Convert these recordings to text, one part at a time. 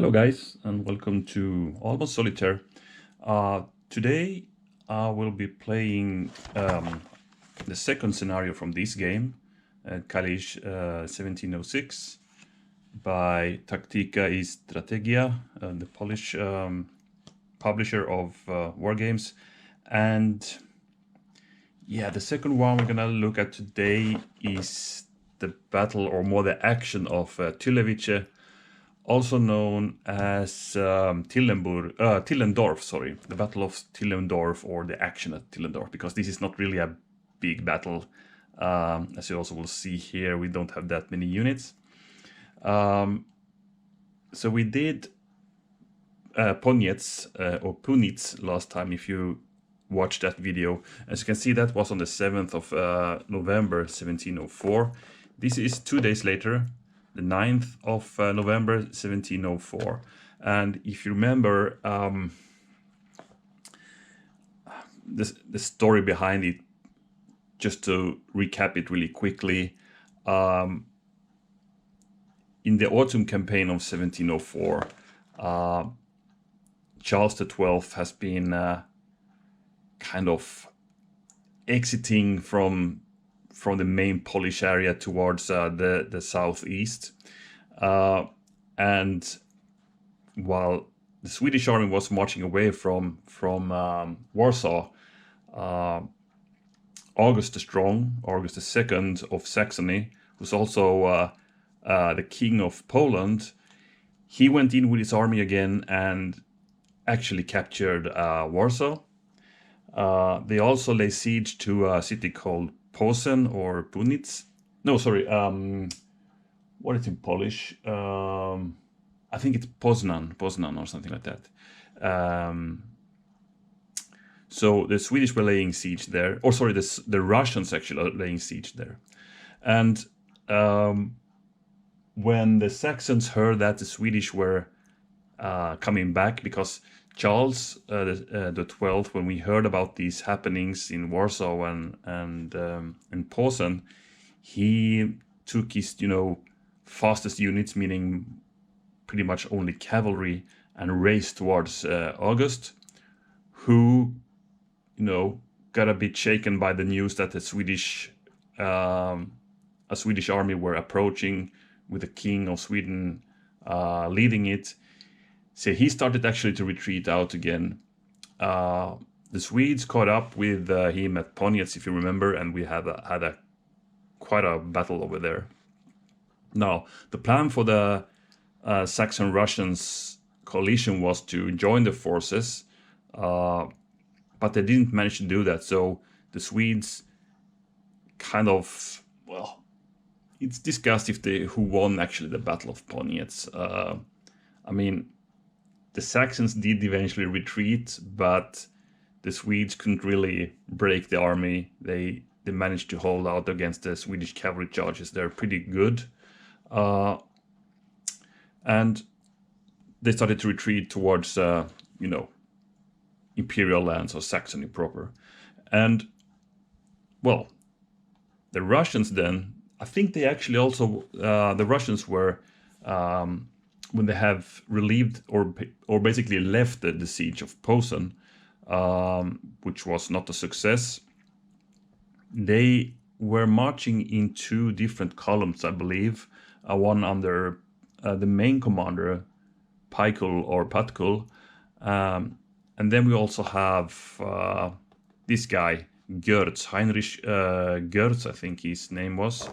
Hello guys, and welcome to Almost Solitaire. Today I will be playing the second scenario from this game, Kalisz 1706 by Taktyka is Strategia, the Polish publisher of war games. And yeah, the second one we're gonna look at today is the battle, or more the action, of Tylewice, also known as Tillendorf, sorry, the Battle of Tillendorf, or the action at Tillendorf, because this is not really a big battle. As you also will see here, we don't have that many units. So we did Poniec or Punitz last time, if you watched that video. As you can see, that was on the 7th of November 1704. This is 2 days later, the 9th of November 1704. And if you remember the story behind it, just to recap it really quickly, in the autumn campaign of 1704, Charles XII has been kind of exiting from the main Polish area towards the southeast, and while the Swedish army was marching away from Warsaw, August the Strong, August II of Saxony, who's also the king of Poland, he went in with his army again and actually captured Warsaw. They also lay siege to a city called Posen or Punitz. No, sorry. What is in Polish? I think it's Poznan or something like that. So the Swedish were laying siege there, or sorry, the Russians actually are laying siege there. And when the Saxons heard that the Swedish were coming back, because Charles the 12th, when we heard about these happenings in Warsaw and in Posen, he took his fastest units, meaning pretty much only cavalry, and raced towards August, who got a bit shaken by the news that a Swedish army were approaching with the King of Sweden leading it. So he started actually to retreat out again. The Swedes caught up with him at Poniec, if you remember, and we had quite a battle over there. Now, the plan for the Saxon-Russians coalition was to join the forces, but they didn't manage to do that. So the Swedes kind of, well, it's discussed who won actually the Battle of Poniec. I mean, the Saxons did eventually retreat, but the Swedes couldn't really break the army. They managed to hold out against the Swedish cavalry charges. They're pretty good. And they started to retreat towards, imperial lands, or Saxony proper. And, well, the Russians then, I think they actually also, the Russians were, when they have relieved or basically left the siege of Posen, which was not a success, they were marching in two different columns, I believe. One under the main commander, Patkul or Patkul, and then we also have this guy, Görz, Heinrich Görz, I think his name was.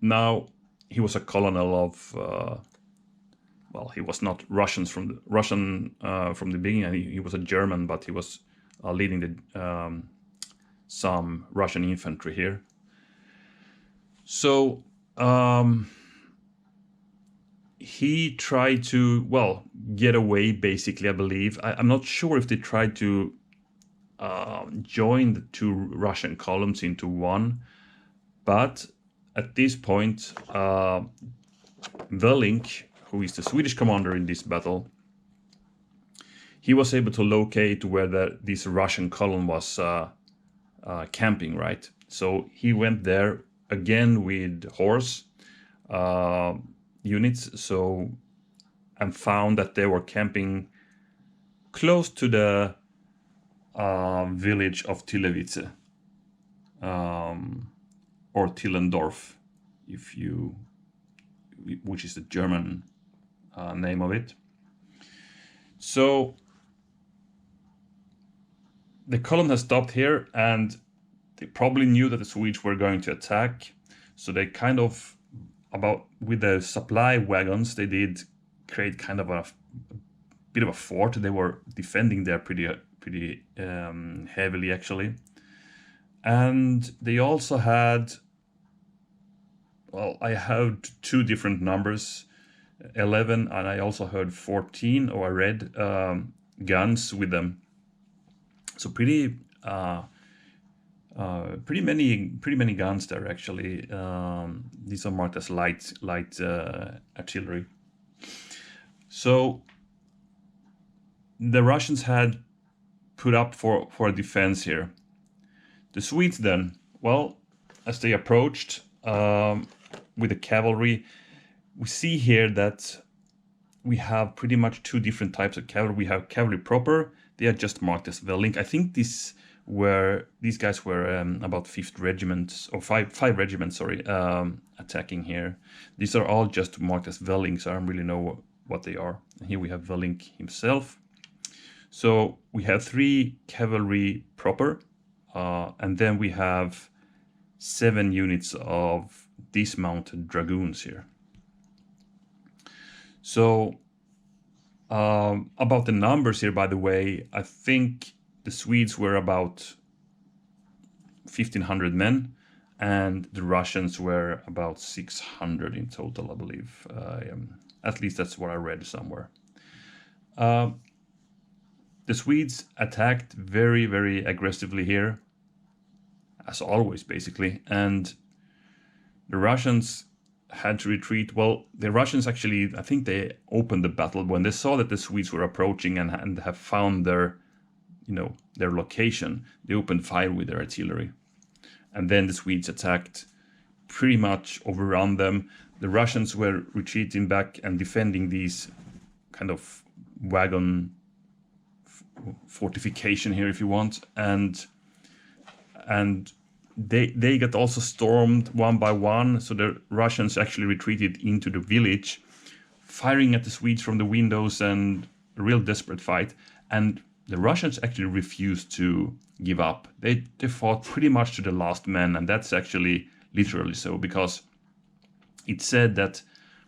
Now, he was a colonel of, well, he was not Russian from the beginning. He was a German, but he was leading some Russian infantry here. So he tried to, well, get away, basically, I believe. I'm not sure if they tried to join the two Russian columns into one, but at this point, Velink, who is the Swedish commander in this battle, he was able to locate where this Russian column was camping, right? So he went there again with horse units. So and found that they were camping close to the village of Tylewice, or Tillendorf, which is the German name of it. So the column has stopped here, and they probably knew that the Swedes were going to attack. So they kind of, with the supply wagons, they did create kind of a bit of a fort. They were defending there pretty heavily, actually. And they also had, well, I heard two different numbers, 11, and I also heard 14, or I read, guns with them. So pretty many guns there, actually. These are marked as light artillery. So the Russians had put up for a defense here. The Swedes then, well, as they approached with the cavalry, we see here that we have pretty much two different types of cavalry. We have cavalry proper. They are just marked as Velink. I think these guys were about 5th regiment, or 5 regiments, sorry, attacking here. These are all just marked as Velink, so I don't really know what they are. And here we have Velink himself. So we have 3 cavalry proper, and then we have 7 units of dismounted dragoons here. So about the numbers here, by the way, I think the Swedes were about 1,500 men, and the Russians were about 600 in total, I believe. At least that's what I read somewhere. The Swedes attacked very, very aggressively here, as always, basically, and the Russians had to retreat. Well, the Russians actually, I think they opened the battle when they saw that the Swedes were approaching and have found their location. They opened fire with their artillery, and then the Swedes attacked, pretty much overrun them. The Russians were retreating back and defending these kind of wagon fortification here, if you want, and they got also stormed one by one. So the Russians actually retreated into the village, firing at the Swedes from the windows, and a real desperate fight. And the Russians actually refused to give up. They fought pretty much to the last man, and that's actually literally so, because it said that,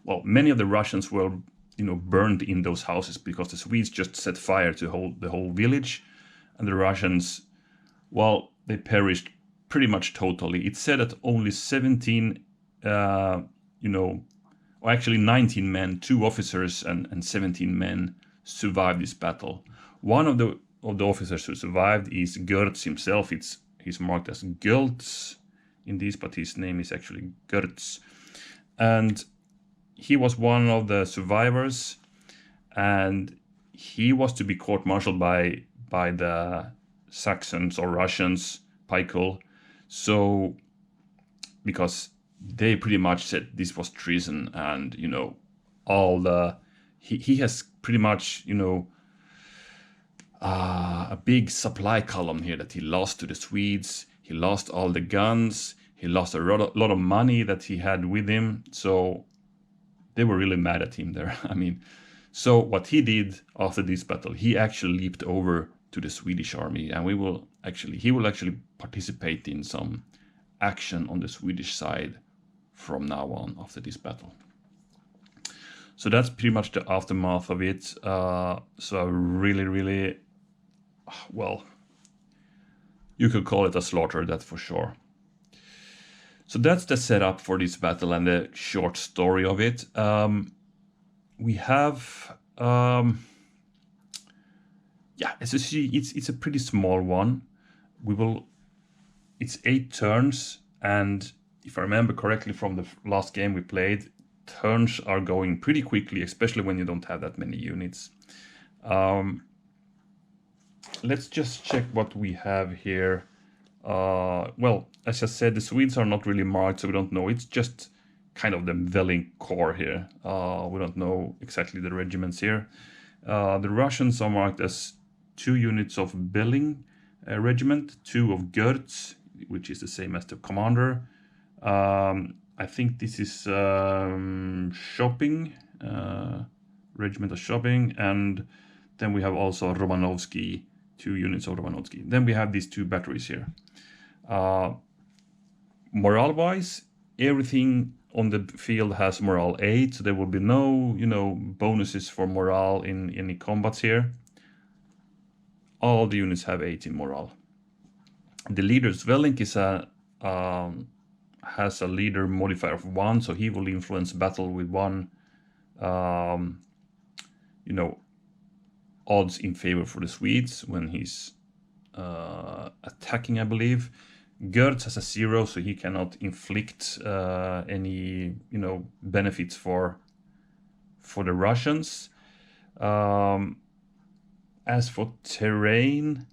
well, many of the Russians were burned in those houses because the Swedes just set fire to the whole village, and the Russians, well, they perished pretty much totally. It said that only 17, or actually 19 men, 2 officers and 17 men survived this battle. One of the officers who survived is Gertz himself. He's marked as Göltz in this, but his name is actually Gertz. And he was one of the survivors, and he was to be court-martialed by the Saxons or Russians, Picol. So, because they pretty much said this was treason, and he has pretty much a big supply column here that he lost to the Swedes. He lost all the guns. He lost a lot of money that he had with him. So they were really mad at him there. I mean, so what he did after this battle, he actually leaped over to the Swedish army, and he will actually participate in some action on the Swedish side from now on after this battle. So that's pretty much the aftermath of it. So really, really, well, you could call it a slaughter, that's for sure. So that's the setup for this battle and the short story of it. We have, as you see, it's a pretty small one. It's 8 turns, and if I remember correctly from the last game we played, turns are going pretty quickly, especially when you don't have that many units. Let's just check what we have here. Well, as I said, the Swedes are not really marked, so we don't know. It's just kind of the Velling Corps here. We don't know exactly the regiments here. The Russians are marked as 2 units of Belling regiment, 2 of Görz, which is the same as the commander. I think this is shopping, regiment of shopping, and then we have also Romanovsky, 2 units of Romanovsky. Then we have these 2 batteries here. Morale-wise, everything on the field has morale 8, so there will be no, bonuses for morale in any combats here. All the units have 8 in morale. The leader Svelink has a leader modifier of 1, so he will influence battle with 1, odds in favor for the Swedes when he's attacking, I believe. Görz has a 0, so he cannot inflict any, benefits for the Russians. As for terrain,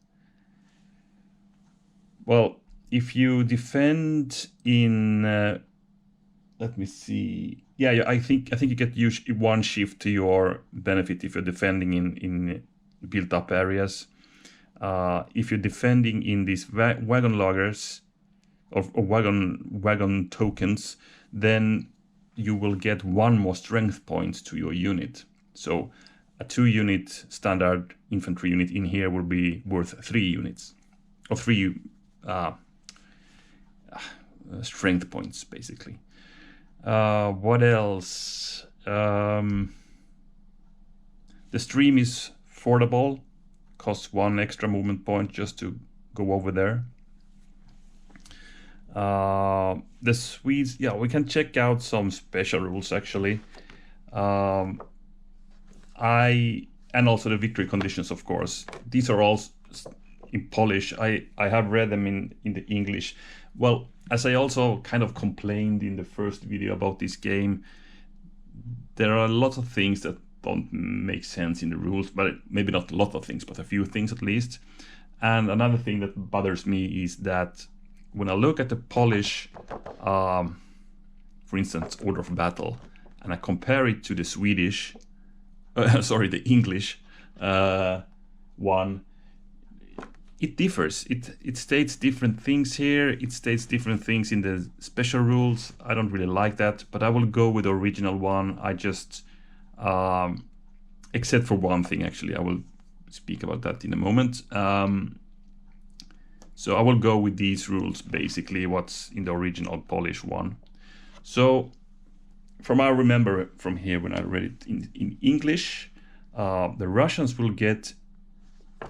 well, if you defend in, let me see. Yeah, I think you get 1 shift to your benefit if you're defending in built-up areas. If you're defending in these wagon loggers or wagon tokens, then you will get 1 more strength point to your unit. So a 2-unit standard infantry unit in here will be worth 3 units, or 3 strength points, basically. What else? The stream is fordable, costs 1 extra movement point just to go over there. The Swedes, we can check out some special rules actually. And also the victory conditions, of course. These are all in Polish. I have read them in the English. Well, as I also kind of complained in the first video about this game, there are a lot of things that don't make sense in the rules, but maybe not a lot of things, but a few things at least. And another thing that bothers me is that when I look at the Polish, for instance, order of battle, and I compare it to the Swedish, the English one, it differs. It states different things here. It states different things in the special rules. I don't really like that, but I will go with the original one. I just, except for one thing, actually, I will speak about that in a moment. So I will go with these rules, basically, what's in the original Polish one. So from I remember from here when I read it in English, the Russians will get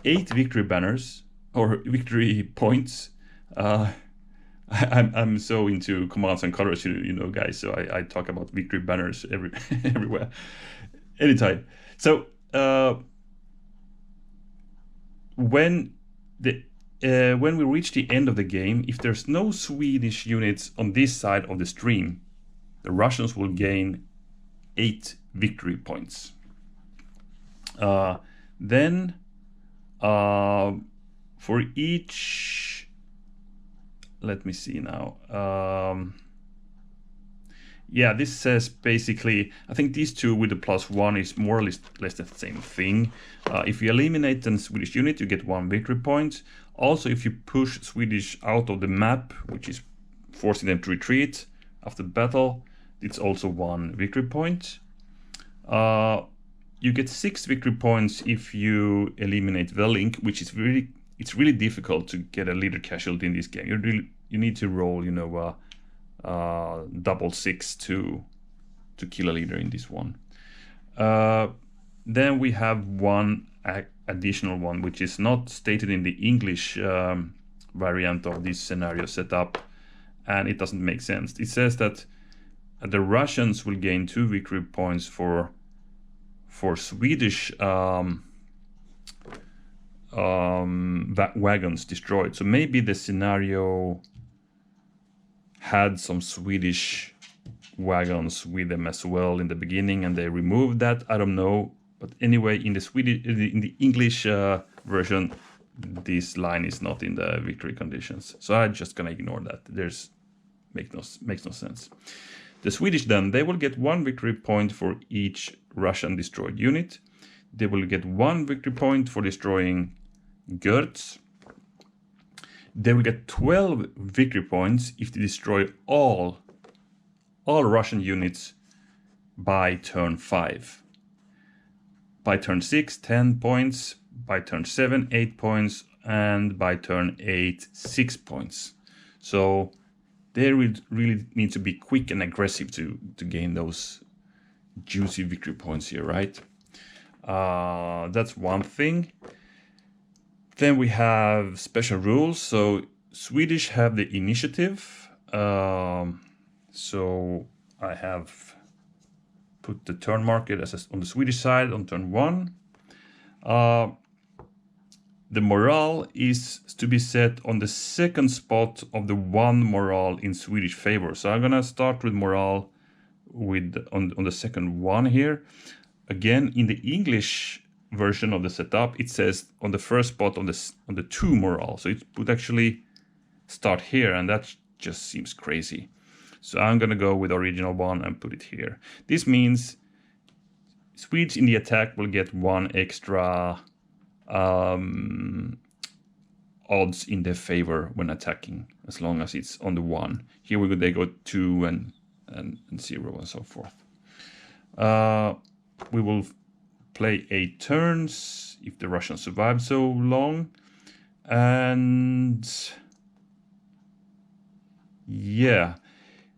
8 victory banners or victory points. I'm so into commands and colors, guys. So I talk about victory banners everywhere, anytime. So when we reach the end of the game, if there's no Swedish units on this side of the stream, the Russians will gain 8 victory points. Then for each, let me see now. This says basically, I think these 2 with the +1 is more or less the same thing. If you eliminate a Swedish unit, you get 1 victory point. Also, if you push Swedish out of the map, which is forcing them to retreat after battle, it's also 1 victory point. You get 6 victory points if you eliminate Velink, which is really difficult to get a leader casualty in this game. You need to roll, double 6 to kill a leader in this one. Then we have 1 additional one, which is not stated in the English variant of this scenario setup, and it doesn't make sense. It says that the Russians will gain 2 victory points for Swedish wagons destroyed. So maybe the scenario had some Swedish wagons with them as well in the beginning, and they removed that. I don't know, but anyway, in the English version, this line is not in the victory conditions. So I'm just gonna ignore that. Makes no sense. The Swedish then, they will get 1 victory point for each Russian destroyed unit. They will get 1 victory point for destroying Gertz. They will get 12 victory points if they destroy all Russian units by turn 5. By turn 6, 10 points. By turn 7, 8 points. And by turn 8, 6 points. So they really need to be quick and aggressive to gain those juicy victory points here, right? That's one thing. Then we have special rules. So Swedish have the initiative. So I have put the turn market as on the Swedish side on turn 1. The morale is to be set on the second spot of the 1 morale in Swedish favor. So I'm gonna start with morale on the second one here. Again, in the English version of the setup, it says on the first spot on the 2 morale. So it would actually start here, and that just seems crazy. So I'm gonna go with original one and put it here. This means Swedes in the attack will get 1 extra odds in their favor when attacking, as long as it's on the 1. Here they go 2 and 0 and so forth. We will play 8 turns if the Russians survive so long. And yeah,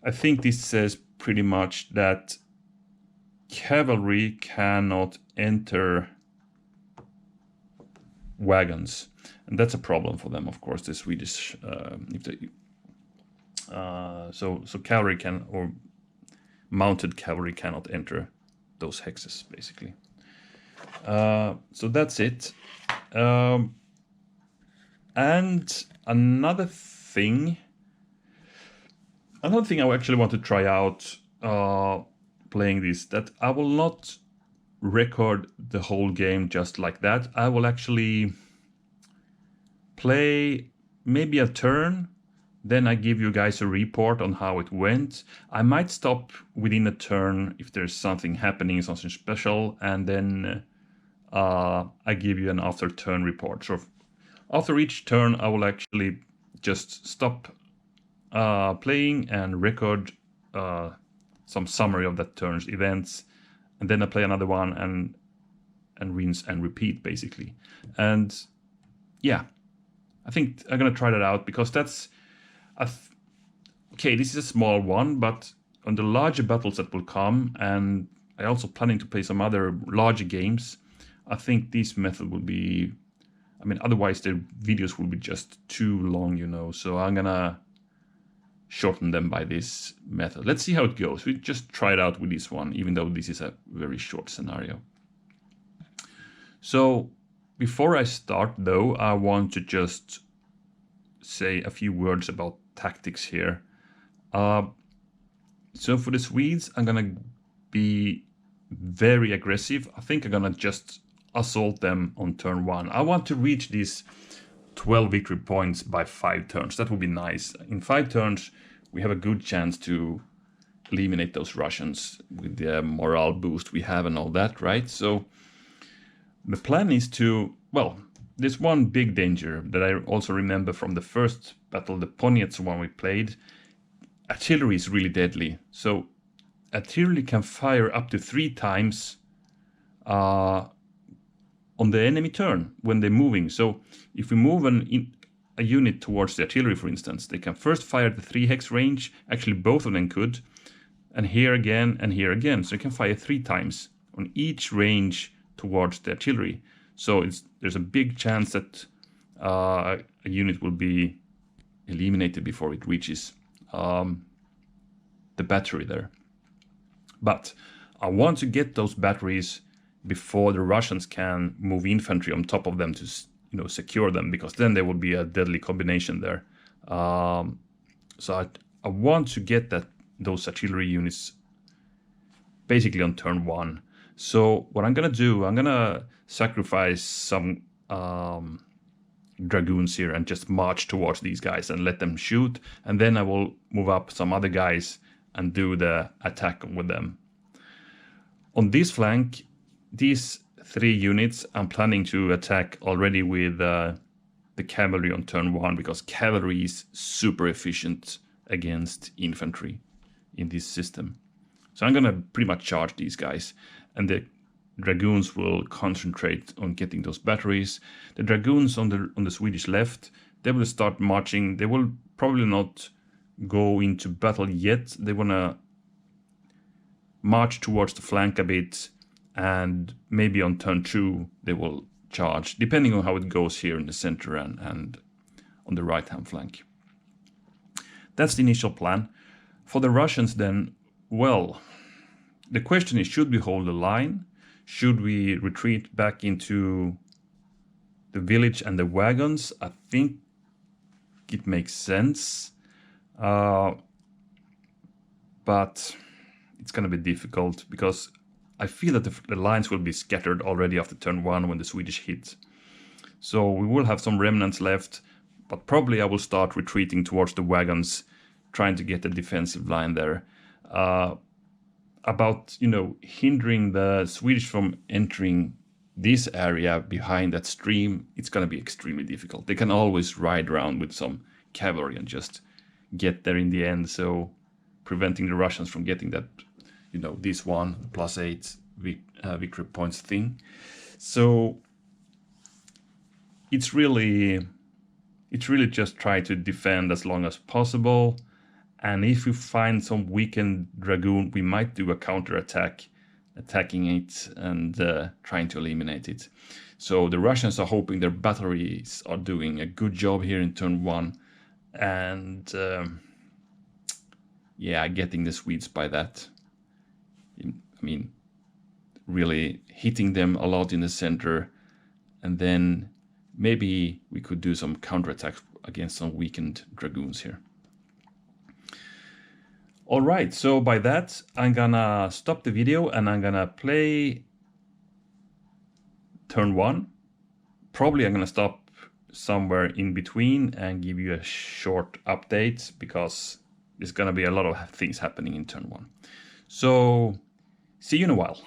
I think this says pretty much that cavalry cannot enter wagons, and that's a problem for them, of course. The Swedish, so cavalry or mounted cavalry cannot enter those hexes, basically. So that's it. And another thing I actually want to try out playing this, that I will not record the whole game just like that. I will actually play maybe a turn, then I give you guys a report on how it went. I might stop within a turn if there's something happening, something special, and then I give you an after turn report. So after each turn, I will actually just stop playing and record some summary of that turn's events, and then I play another one and rinse and repeat, basically. And yeah, I think I'm gonna try that out, because that's okay, this is a small one, but on the larger battles that will come, and I also planning to play some other larger games, I think this method will be, I mean, otherwise the videos will be just too long, you know, so I'm gonna shorten them by this method. Let's see how it goes. We just try it out with this one, even though this is a very short scenario. So before I start, though, I want to just say a few words about tactics here. So for the Swedes, I'm gonna be very aggressive. I think I'm gonna just assault them on turn 1. I want to reach these 12 victory points by 5 turns. That would be nice. In 5 turns, we have a good chance to eliminate those Russians with the morale boost we have and all that, right? So the plan is to, well, there's one big danger that I also remember from the first battle, the Poniets one we played. Artillery is really deadly. So artillery can fire up to 3 times on the enemy turn when they're moving. So if we move a unit towards the artillery, for instance, they can first fire at the 3 hex range. Actually, both of them could. And here again, and here again. So you can fire 3 times on each range towards the artillery. So there's a big chance that a unit will be eliminated before it reaches the battery there. But I want to get those batteries before the Russians can move infantry on top of them to, you know, secure them, because then there would be a deadly combination there. So I want to get those artillery units basically on turn 1. So what I'm gonna do, I'm gonna sacrifice some dragoons here and just march towards these guys and let them shoot, and then I will move up some other guys and do the attack with them. On this flank, these 3 units, I'm planning to attack already with the cavalry on turn 1, because cavalry is super efficient against infantry in this system. So I'm gonna pretty much charge these guys, and the dragoons will concentrate on getting those batteries. The dragoons on the Swedish left, they will start marching. They will probably not go into battle yet. They wanna march towards the flank a bit, and maybe on turn 2 they will charge, depending on how it goes here in the center and on the right hand flank. That's the initial plan. For the Russians then, well, the question is, should we hold the line? Should we retreat back into the village and the wagons? I think it makes sense, but it's going to be difficult, because I feel that the lines will be scattered already after turn 1 when the Swedish hit. So we will have some remnants left, but probably I will start retreating towards the wagons, trying to get a defensive line there. About, hindering the Swedish from entering this area behind that stream, it's going to be extremely difficult. They can always ride around with some cavalry and just get there in the end, so preventing the Russians from getting that, this 1 +8 victory points thing. So it's really just try to defend as long as possible. And if we find some weakened dragoon, we might do a counter-attack, attacking it and trying to eliminate it. So the Russians are hoping their batteries are doing a good job here in turn 1. And getting the Swedes by that. I mean, really hitting them a lot in the center. And then maybe we could do some counter-attack against some weakened dragoons here. All right, so by that, I'm gonna stop the video and I'm gonna play turn 1. Probably I'm gonna stop somewhere in between and give you a short update, because there's gonna be a lot of things happening in turn 1. So, see you in a while.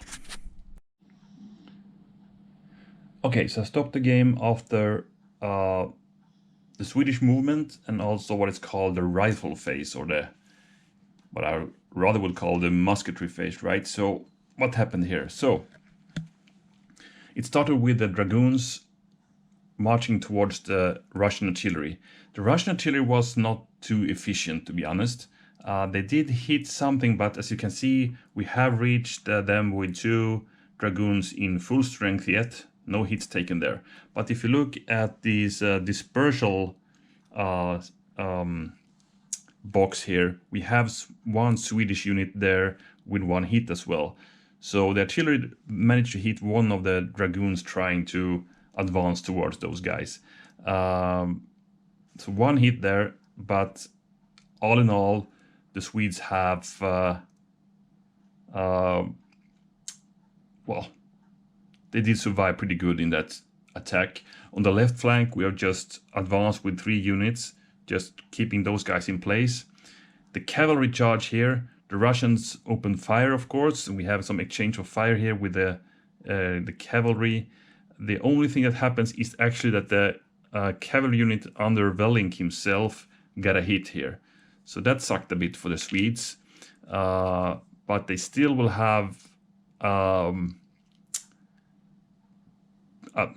Okay, so I stopped the game after the Swedish movement and also what is called the rifle phase, or what I rather would call the musketry phase, right? So what happened here? So it started with the dragoons marching towards the Russian artillery. The Russian artillery was not too efficient, to be honest. They did hit something, but as you can see, we have reached them with 2 dragoons in full strength yet. No hits taken there. But if you look at these dispersal box here, we have 1 Swedish unit there with 1 hit as well. So the artillery managed to hit one of the dragoons trying to advance towards those guys. So 1 hit there, but all in all, the Swedes have, they did survive pretty good in that attack. On the left flank, we are just advanced with 3 units, just keeping those guys in place. The cavalry charge here, the Russians opened fire, of course, and we have some exchange of fire here with the cavalry. The only thing that happens is actually that the cavalry unit under Velling himself got a hit here. So that sucked a bit for the Swedes, but they still will have the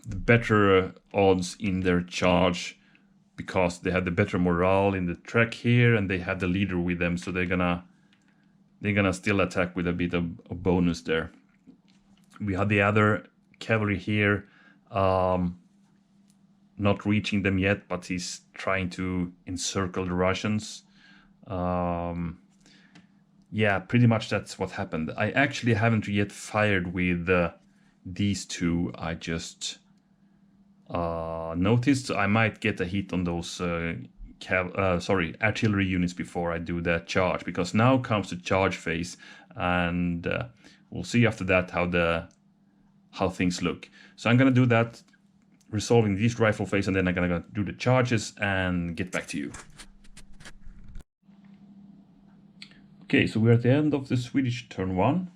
better odds in their charge, because they have the better morale in the track here, and they have the leader with them, so they're gonna still attack with a bit of a bonus there. We had the other cavalry here, not reaching them yet, but he's trying to encircle the Russians. Yeah, pretty much that's what happened. I actually haven't yet fired with these 2. I just noticed I might get a hit on those artillery units before I do that charge, because now comes the charge phase, and we'll see after that how things look. So I'm gonna do that, resolving this rifle phase, and then I'm gonna do the charges and get back to you. Okay, so we're at the end of the Swedish turn 1.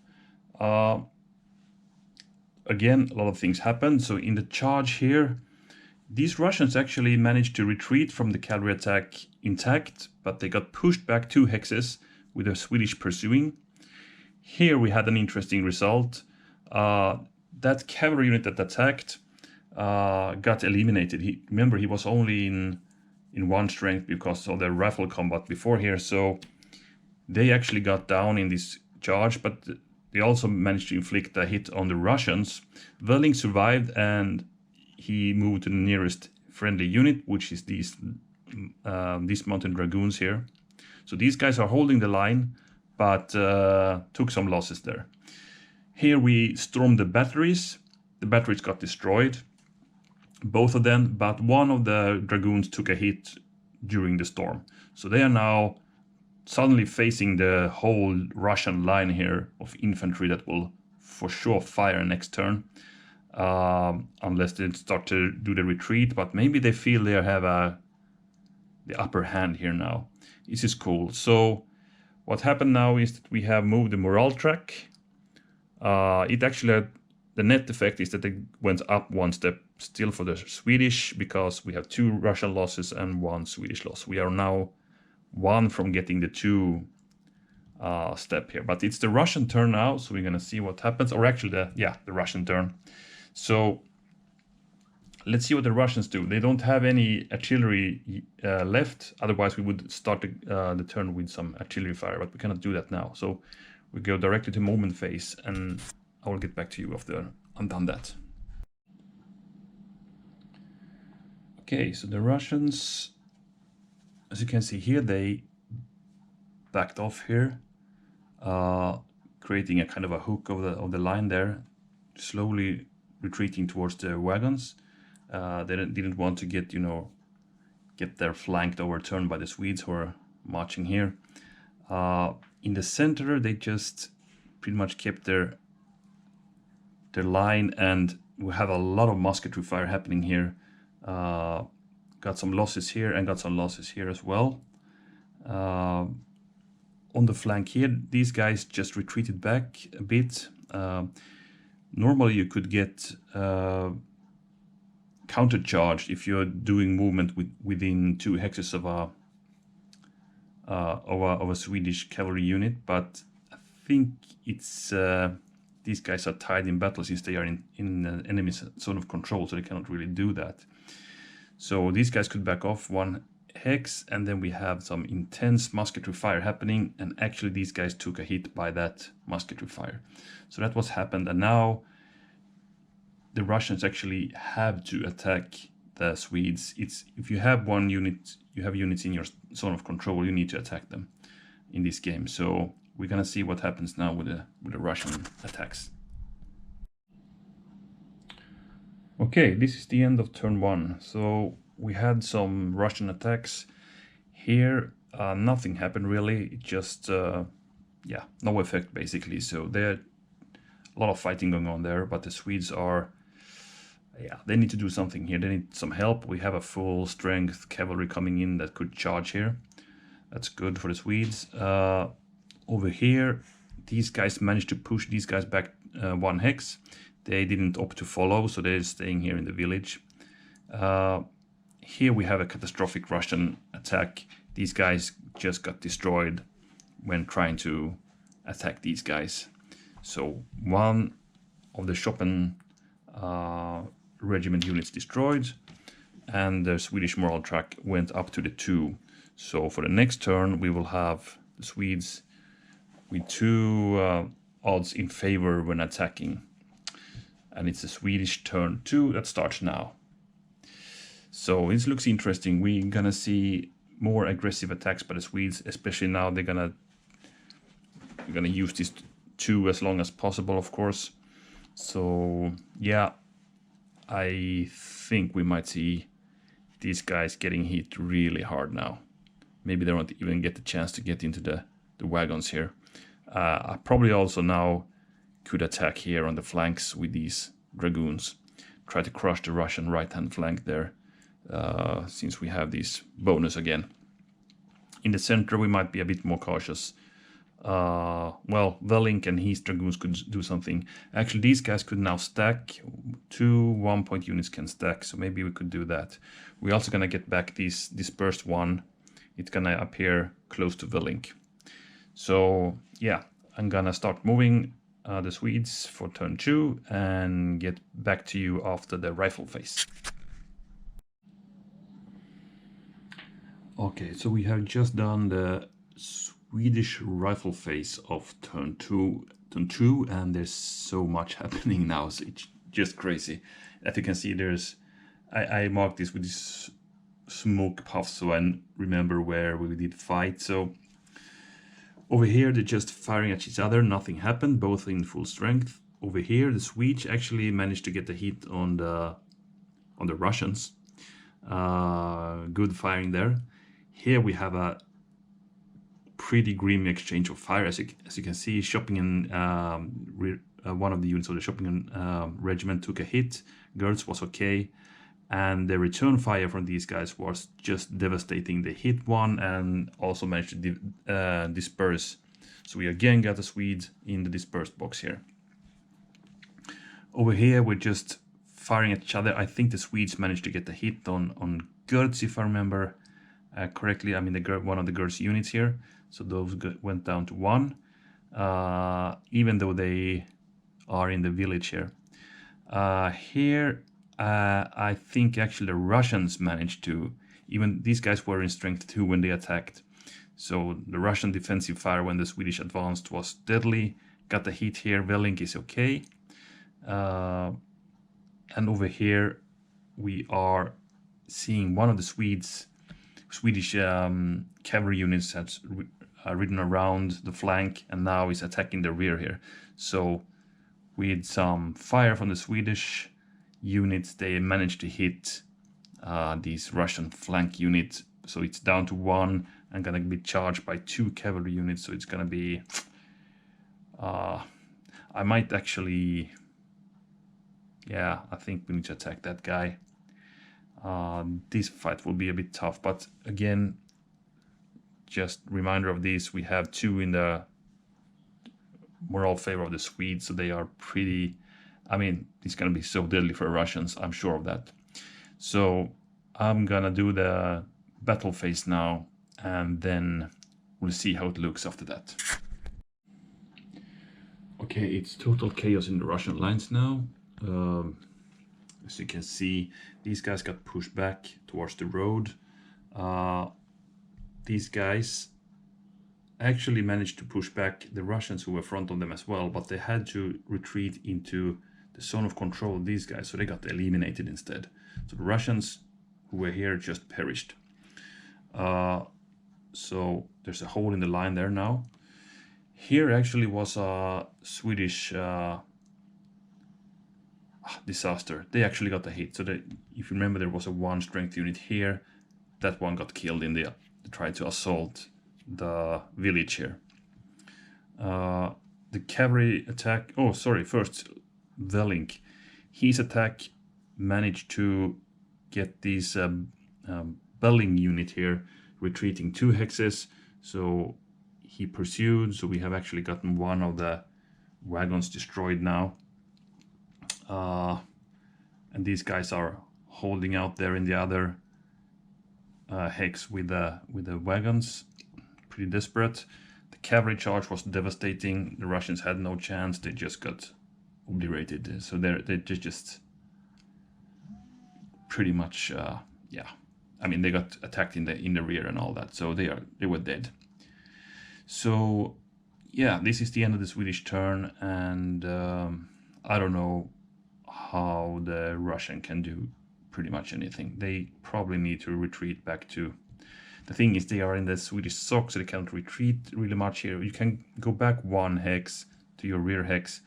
Again, a lot of things happened. So in the charge here, these Russians actually managed to retreat from the cavalry attack intact, but they got pushed back 2 hexes with the Swedish pursuing. Here we had an interesting result. That cavalry unit that attacked got eliminated. Remember, he was only in 1 strength because of the rifle combat before here, so they actually got down in this charge, but they also managed to inflict a hit on the Russians. Welling survived and he moved to the nearest friendly unit, which is these mountain dragoons here. So these guys are holding the line, but took some losses there. Here we stormed the batteries. The batteries got destroyed, both of them, but one of the dragoons took a hit during the storm. So they are now suddenly facing the whole Russian line here of infantry that will for sure fire next turn, unless they start to do the retreat. But maybe they feel they have the upper hand here now. This is cool. So what happened now is that we have moved the morale track. It actually, the net effect is that they went up 1 step still for the Swedish, because we have 2 Russian losses and 1 Swedish loss. We are now 1 from getting the 2 step here, but it's the Russian turn now, so we're gonna see what happens. Or actually, the Russian turn. So let's see what the Russians do. They don't have any artillery left. Otherwise, we would start the turn with some artillery fire, but we cannot do that now. So we go directly to movement phase, and I will get back to you after I'm done that. Okay, so the Russians, as you can see here, they backed off here, creating a kind of a hook of the line there, slowly retreating towards the wagons. They didn't want to get their flanked overturned by the Swedes who are marching here. In the center, they just pretty much kept their line, and we have a lot of musketry fire happening here. Got some losses here and got some losses here as well. On the flank here, these guys just retreated back a bit. Normally you could get countercharged if you're doing movement within 2 hexes of a Swedish cavalry unit, but I think it's these guys are tied in battle since they are in the enemy's zone of control, so they cannot really do that. So these guys could back off 1 hex, and then we have some intense musketry fire happening, and actually these guys took a hit by that musketry fire. So that was happened, and now the Russians actually have to attack the Swedes. If you have 1 unit, you have units in your zone of control, you need to attack them in this game. So we're gonna see what happens now with the Russian attacks. Okay, this is the end of turn 1. So we had some Russian attacks here. Nothing happened really. It just no effect basically. So there a lot of fighting going on there, but the Swedes are, they need to do something here. They need some help. We have a full strength cavalry coming in that could charge here. That's good for the Swedes. Over here, these guys managed to push these guys back 1 hex. They didn't opt to follow, so they're staying here in the village. Here we have a catastrophic Russian attack. These guys just got destroyed when trying to attack these guys. So 1 of the Chopin regiment units destroyed, and the Swedish moral track went up to the 2. So for the next turn, we will have the Swedes with 2 odds in favor when attacking. And it's a Swedish turn 2 that starts now. So this looks interesting. We're gonna see more aggressive attacks by the Swedes, especially now we're gonna use this 2 as long as possible, of course. So yeah, I think we might see these guys getting hit really hard now. Maybe they won't even get the chance to get into the wagons here. I probably also now could attack here on the flanks with these dragoons. Try to crush the Russian right-hand flank there, since we have this bonus again. In the center we might be a bit more cautious. well, Velink and his dragoons could do something. Actually, these guys could now stack. 2 1-point units can stack, so maybe we could do that. We're also gonna get back this dispersed one. It's gonna appear close to Velink. So yeah, I'm gonna start moving the Swedes for turn 2 and get back to you after the rifle phase. Okay, so we have just done the Swedish rifle phase of turn two, and there's so much happening now, so it's just crazy. As you can see, I marked this with this smoke puff so I remember where we did fight. So over here they're just firing at each other, nothing happened, both in full strength. Over here the Swedes actually managed to get a hit on the Russians. Good firing there. Here we have a pretty grim exchange of fire, as you can see. Shoppingen, one of the units of the Shoppingen regiment took a hit. Gertz was okay, and the return fire from these guys was just devastating. They hit one and also managed to disperse. So we again got the Swedes in the dispersed box here. Over here we're just firing at each other. I think the Swedes managed to get the hit on Gertz, if I remember correctly. I mean, one of the Gertz units here. So those went down to 1, even though they are in the village here. Here, I think actually the Russians managed to, even these guys were in strength 2 when they attacked. So the Russian defensive fire when the Swedish advanced was deadly. Got the hit here. Velink is okay. And over here, we are seeing one of the Swedish cavalry units that's ridden around the flank and now is attacking the rear here. So with some fire from the Swedish units, they managed to hit these Russian flank units. So it's down to 1 and gonna be charged by 2 cavalry units. So it's gonna be, I might actually, yeah, I think we need to attack that guy. This fight will be a bit tough, but again, just reminder of this, we have 2 in the moral favor of the Swedes, so they are pretty, I mean, it's gonna be so deadly for Russians, I'm sure of that. So I'm gonna do the battle phase now, and then we'll see how it looks after that. Okay, it's total chaos in the Russian lines now. As you can see, these guys got pushed back towards the road. These guys actually managed to push back the Russians who were front on them as well, but they had to retreat into the zone of control of these guys, so they got eliminated instead. So the Russians who were here just perished. So there's a hole in the line there now. Here actually was a Swedish disaster. They actually got a hit. So if you remember, there was a 1 strength unit here. That one got killed in the tried to assault the village here. The cavalry attack. Oh, sorry. First, Velink. His attack managed to get this Belling unit here retreating 2 hexes. So he pursued. So we have actually gotten one of the wagons destroyed now. And these guys are holding out there in the other hex with the wagons, pretty desperate. The cavalry charge was devastating. The Russians had no chance. They just got obliterated. So they just pretty much yeah. I mean, they got attacked in the rear and all that. So they were dead. So yeah, this is the end of the Swedish turn, and I don't know how the Russian can do pretty much anything. They probably need to retreat back to... The thing is, they are in the Swedish sock, so they can't retreat really much here. You can go back 1 hex to your rear hex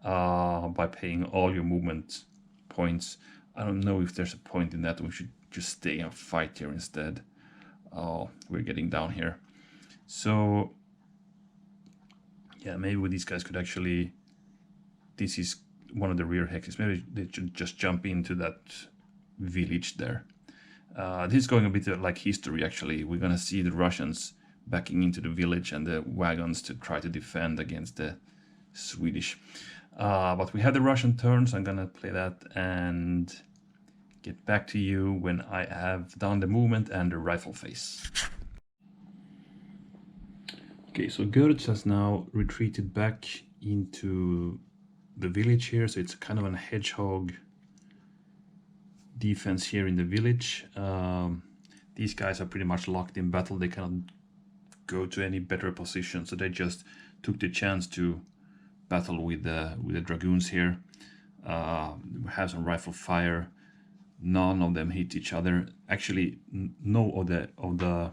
by paying all your movement points. I don't know if there's a point in that. We should just stay and fight here instead. Oh, we're getting down here. So yeah, maybe these guys could actually... This is one of the rear hexes. Maybe they should just jump into that village there. This is going a bit like history, actually. We're gonna see the Russians backing into the village and the wagons to try to defend against the Swedish. But we had the Russian turn, so I'm gonna play that and get back to you when I have done the movement and the rifle phase. Okay, so Gertz has now retreated back into the village here, so it's kind of a hedgehog defense here in the village. These guys are pretty much locked in battle. They cannot go to any better position, so they just took the chance to battle with the dragoons here. We have some rifle fire. None of them hit each other. Actually, no of the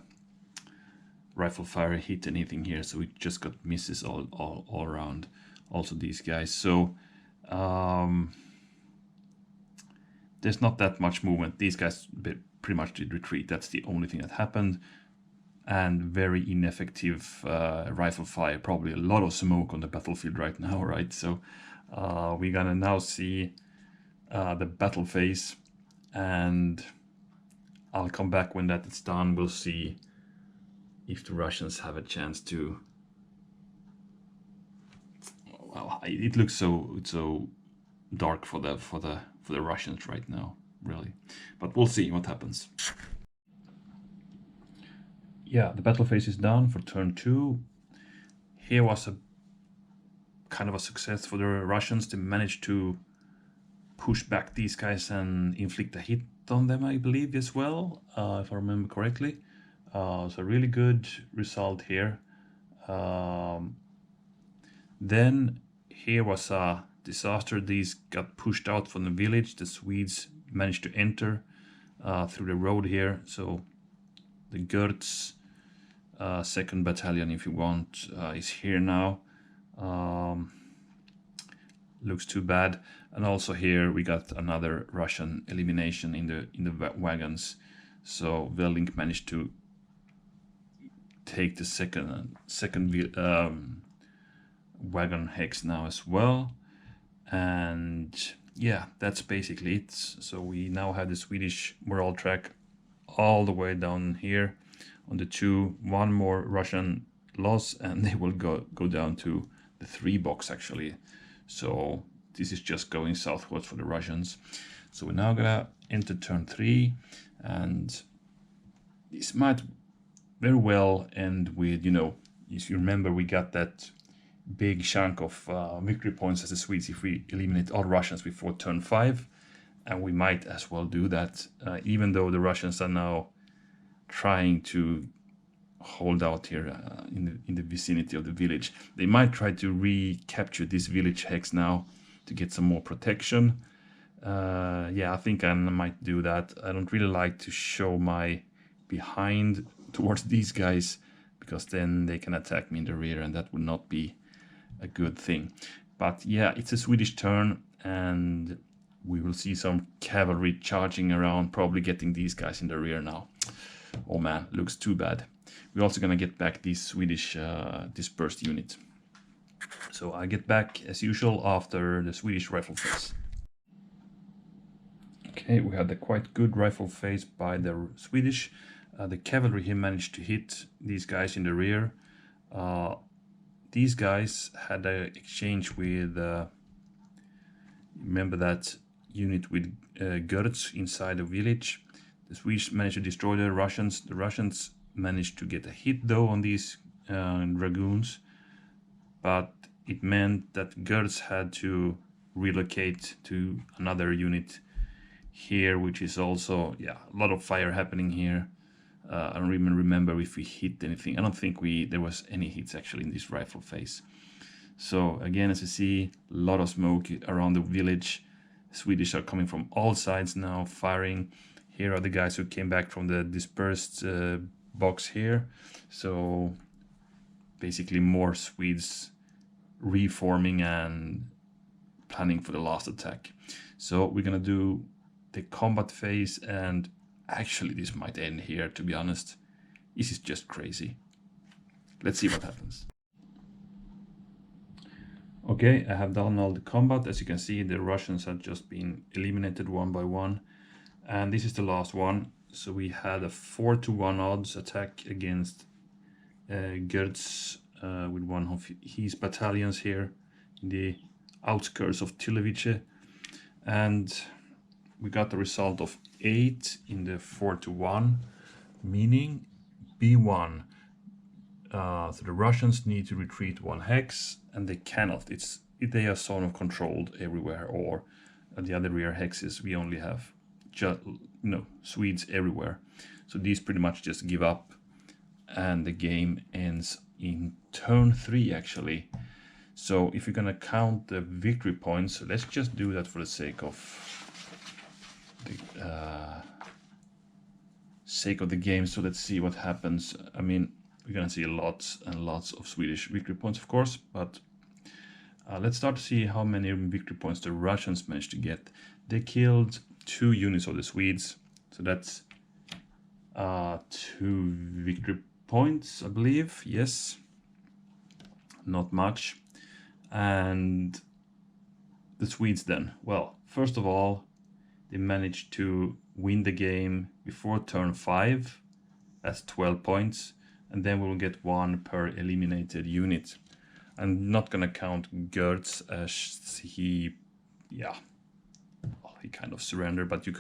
rifle fire hit anything here, so we just got misses all around. Also these guys. So there's not that much movement. These guys pretty much did retreat. That's the only thing that happened. And very ineffective rifle fire. Probably a lot of smoke on the battlefield right now, right? So we're gonna now see the battle phase, and I'll come back when that is done. We'll see if the Russians have a chance to. Well, it looks so dark for the Russians right now, really. But we'll see what happens. Yeah, the battle phase is done for turn 2. Here was a kind of a success for the Russians. They managed to push back these guys and inflict a hit on them, I believe, as well, if I remember correctly. So really good result here. Then here was a disaster. These got pushed out from the village. The Swedes managed to enter through the road here. So the Gertz 2nd Battalion, if you want, is here now. Looks too bad. And also here we got another Russian elimination in the wagons. So Velink managed to take the second wagon hex now as well. And yeah, that's basically it. So we now have the Swedish morale track all the way down here on the 2. One more Russian loss and they will go down to the 3 box actually. So this is just going southwards for the Russians. So we're now gonna enter turn 3, and this might very well end with, you know, if you remember, we got that big chunk of victory points as the Swedes if we eliminate all Russians before turn 5, and we might as well do that, even though the Russians are now trying to hold out here in the vicinity of the village. They might try to recapture this village hex now to get some more protection. Yeah, I think I might do that. I don't really like to show my behind towards these guys, because then they can attack me in the rear, and that would not be a good thing. But yeah, it's a Swedish turn, and we will see some cavalry charging around, probably getting these guys in the rear now. Oh man, looks too bad. We're also gonna get back this Swedish dispersed unit. So I get back as usual after the Swedish rifle phase. Okay, we had a quite good rifle phase by the Swedish. The cavalry here managed to hit these guys in the rear. These guys had an exchange with, remember that unit with Gertz inside the village. The Swedes managed to destroy the Russians. The Russians managed to get a hit though on these dragoons, but it meant that Gertz had to relocate to another unit here, which is also, yeah, a lot of fire happening here. I don't even remember if we hit anything. I don't think there was any hits actually in this rifle phase. So again, as you see, a lot of smoke around the village. Swedish are coming from all sides now, firing. Here are the guys who came back from the dispersed box here. So basically more Swedes reforming and planning for the last attack. So we're gonna do the combat phase, and actually this might end here, to be honest. This is just crazy. Let's see what happens. Okay, I have done all the combat. As you can see, the Russians have just been eliminated one by one, and this is the last one. So we had a 4-to-1 odds attack against Gertz with one of his battalions here in the outskirts of Tylewice, and we got the result of 8 in the 4-1, meaning B1. So the Russians need to retreat 1 hex, and they cannot. They are sort of controlled everywhere, or the other rear hexes we only have just Swedes everywhere. So these pretty much just give up, and the game ends in turn 3 actually. So if you're gonna count the victory points, let's just do that for the sake of the game. So let's see what happens. I mean, we're gonna see lots and lots of Swedish victory points, of course, but let's start to see how many victory points the Russians managed to get. They killed 2 units of the Swedes, so that's 2 victory points, I believe. Yes, not much. And the Swedes then, well, first of all, they managed to win the game before turn 5. That's 12 points, and then we'll get 1 per eliminated unit. I'm not gonna count Gertz as he kind of surrendered, but you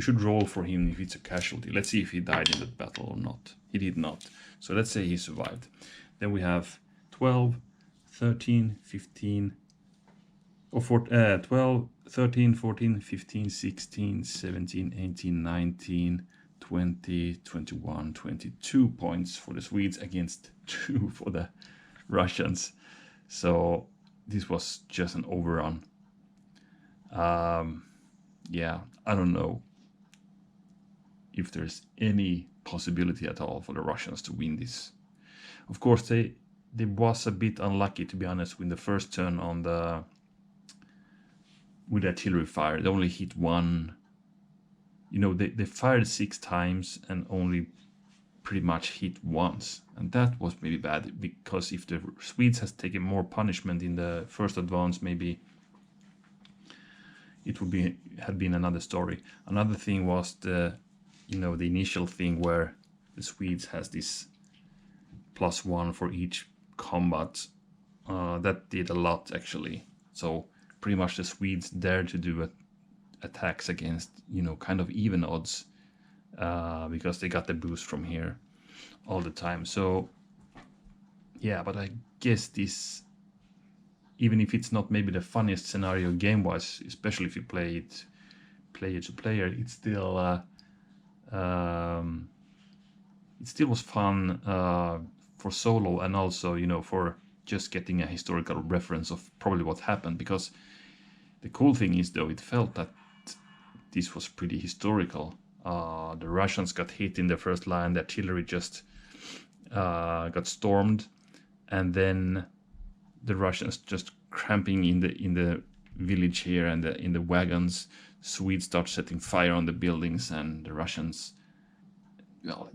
should roll for him if it's a casualty. Let's see if he died in that battle or not. He did not. So let's say he survived. Then we have 12, 13, 15, or 12, 13, 14, 15, 16, 17, 18, 19, 20, 21, 22 points for the Swedes against 2 for the Russians. So this was just an overrun. Yeah, I don't know if there's any possibility at all for the Russians to win this. Of course, they was a bit unlucky, to be honest, with the first turn on with artillery fire. They only hit 1. They fired 6 times and only pretty much hit once, and that was maybe bad, because if the Swedes has taken more punishment in the first advance, maybe it would had been another story. Another thing was the initial thing where the Swedes has this +1 for each combat. That did a lot actually. So pretty much the Swedes dared to do attacks against kind of even odds, because they got the boost from here all the time. So yeah, but I guess this, even if it's not maybe the funniest scenario game-wise, especially if you play it player to player, it still was fun for solo, and also for just getting a historical reference of probably what happened. Because the cool thing is, though, it felt that this was pretty historical. The Russians got hit in the first line, the artillery just got stormed, and then the Russians just cramping in the village here and in the wagons. Swedes start setting fire on the buildings, and the Russians, well,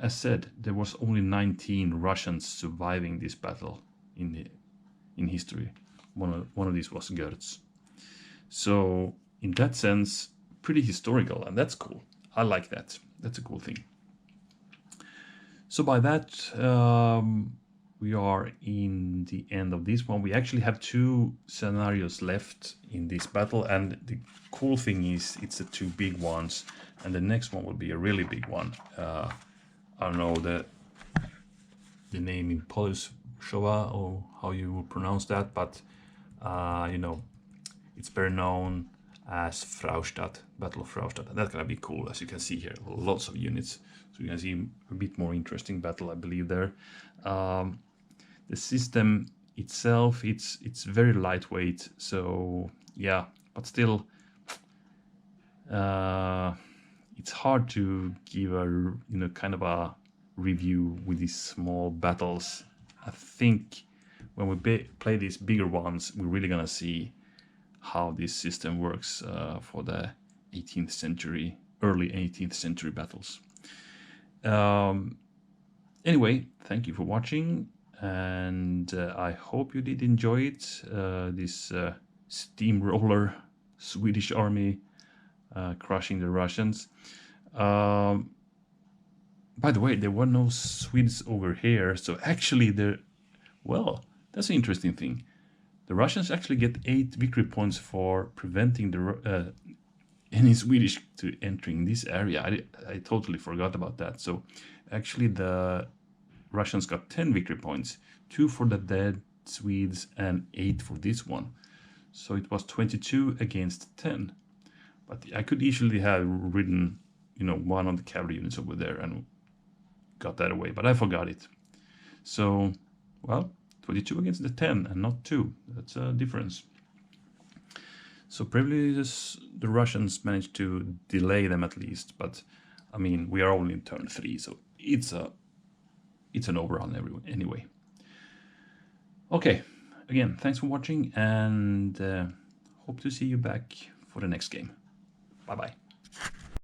as said, there was only 19 Russians surviving this battle in history. One of these was Gertz. So in that sense, pretty historical, and that's cool. I like that. That's a cool thing. So by that, we are in the end of this one. We actually have 2 scenarios left in this battle, and the cool thing is it's the 2 big ones, and the next one will be a really big one. I don't know the name in Polish, Showa, or how you will pronounce that, but it's better known as Fraustadt, Battle of Fraustadt, and that's gonna be cool. As you can see here, lots of units, so you can see a bit more interesting battle, I believe, there. The system itself, it's very lightweight, so yeah, but still it's hard to give a kind of a review with these small battles. I think when we play these bigger ones, we're really gonna see how this system works for the 18th century, early 18th century battles. Anyway, thank you for watching, and I hope you did enjoy it. This steamroller Swedish army crushing the Russians. By the way, there were no Swedes over here, so actually well, that's an interesting thing. The Russians actually get 8 victory points for preventing any Swedish to entering this area. I totally forgot about that. So actually the Russians got 10 victory points, 2 for the dead Swedes and 8 for this one. So it was 22 against 10. But I could easily have ridden, one of the cavalry units over there and got that away, but I forgot it. So, well, 22 against the 10 and not 2. That's a difference. So probably the Russians managed to delay them at least, but I mean, we are only in turn 3, so it's an overrun anyway. Okay, again, thanks for watching, and hope to see you back for the next game. Bye-bye.